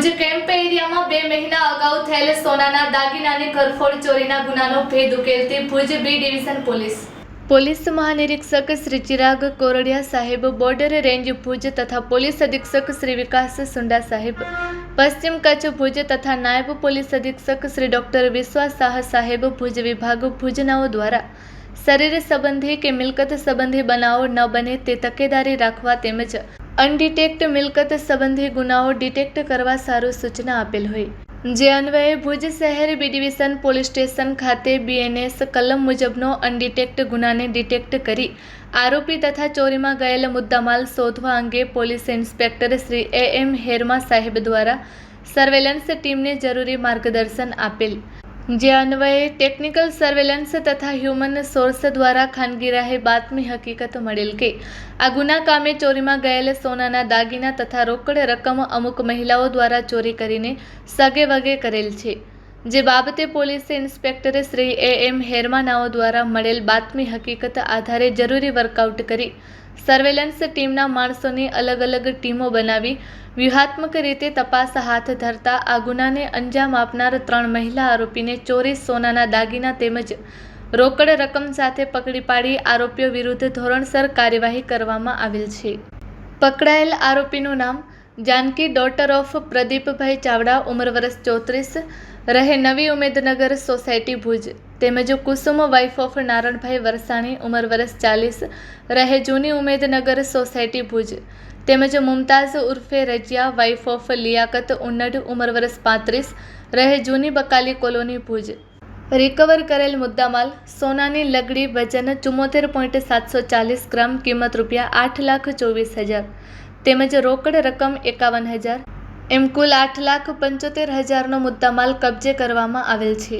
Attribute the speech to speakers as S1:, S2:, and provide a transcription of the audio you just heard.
S1: Bhuj camp એરિયામાં 2 મહિના અગાઉ થયેલ સોનાના દાગીનાની ઘરફોડ ચોરીના ગુનાનો ભેદ ઉકેલતી ભુજ બી ડિવિઝન પોલીસ મહાનિરીક્ષક શ્રી ચિરાગ કોરડિયા સાહેબ, બોર્ડર રેન્જ ભુજ તથા પોલીસ અધિક્ષક શ્રી વિકાસ સુંડા સાહેબ, પશ્ચિમ કચ્છ ભુજ તથા નાયબ પોલીસ અધિક્ષક શ્રી ડોક્ટર વિશ્વાસ શાહ સાહેબ, ભુજ વિભાગ ભુજનાઓ દ્વારા શરીર સંબંધી કે મિલકત સંબંધી બનાવો ન બને તે તકેદારી રાખવા તેમજ અનડિટેક્ટ મિલકત સંબંધી ગુનાઓ ડિટેક્ટ કરવા સારું સૂચના આપેલ હોય, જે અન્વયે ભુજ શહેર બી ડિવિઝન પોલીસ સ્ટેશન ખાતે BNS કલમ મુજબનો અનડિટેક્ટ ગુનાને ડિટેક્ટ કરી આરોપી તથા ચોરીમાં ગયેલ મુદ્દામાલ શોધવા અંગે પોલીસ ઇન્સ્પેક્ટર શ્રી AM હેરમા સાહેબ દ્વારા સર્વેલન્સ ટીમને જરૂરી માર્ગદર્શન આપેલ, જે અન્વયે ટેકનિકલ સર્વેલન્સ તથા હ્યુમન સોર્સ દ્વારા ખાનગી રાહે બાતમી હકીકત મળેલ કે આ ગુના કામે ચોરીમાં ગયેલ સોનાના દાગીના તથા રોકડ રકમ અમુક મહિલાઓ દ્વારા ચોરી કરીને સગે વગે કરેલ છે, જે બાબતે પોલીસ ઇન્સ્પેક્ટર શ્રી AM હેરમાનાઓ દ્વારા મળેલ બાતમી હકીકત આધારે જરૂરી વર્કઆઉટ કરી સર્વેલન્સ ટીમના માણસોની અલગ અલગ ટીમો બનાવી વ્યૂહાત્મક રીતે તપાસ હાથ ધરતા આ ગુનાને અંજામ આપનાર 3 મહિલા આરોપીને ચોરી સોનાના દાગીના તેમજ રોકડ રકમ સાથે પકડી પાડી આરોપીઓ વિરુદ્ધ ધોરણસર કાર્યવાહી કરવામાં આવેલ છે. પકડાયેલ આરોપીનું નામ જાનકી ડોટર ઓફ પ્રદીપભાઈ ચાવડા, ઉંમર વર્ષ 34, રહે નવી ઉમેદનગર સોસાયટી ભુજ, તેમજ કુસુમ વાઇફ ઓફ નારણભાઈ વરસાણી, ઉંમર વર્ષ 40, રહે જૂની ઉમેદનગર સોસાયટી ભુજ, તેમજ મુમતાઝ ઉર્ફે રજિયા વાઇફ ઓફ લિયાકત ઉન્નડ, ઉંમર વર્ષ 35, રહે જૂની બકાલી કોલોની ભુજ. રિકવર કરેલ મુદ્દામાલ સોનાની લગડી વજન 74.740 ગ્રામ, કિંમત ₹8,24,000 તેમજ રોકડ રકમ 51,000 એમ કુલ 8,75,000નો મુદ્દામાલ કબજે કરવામાં આવેલ છે.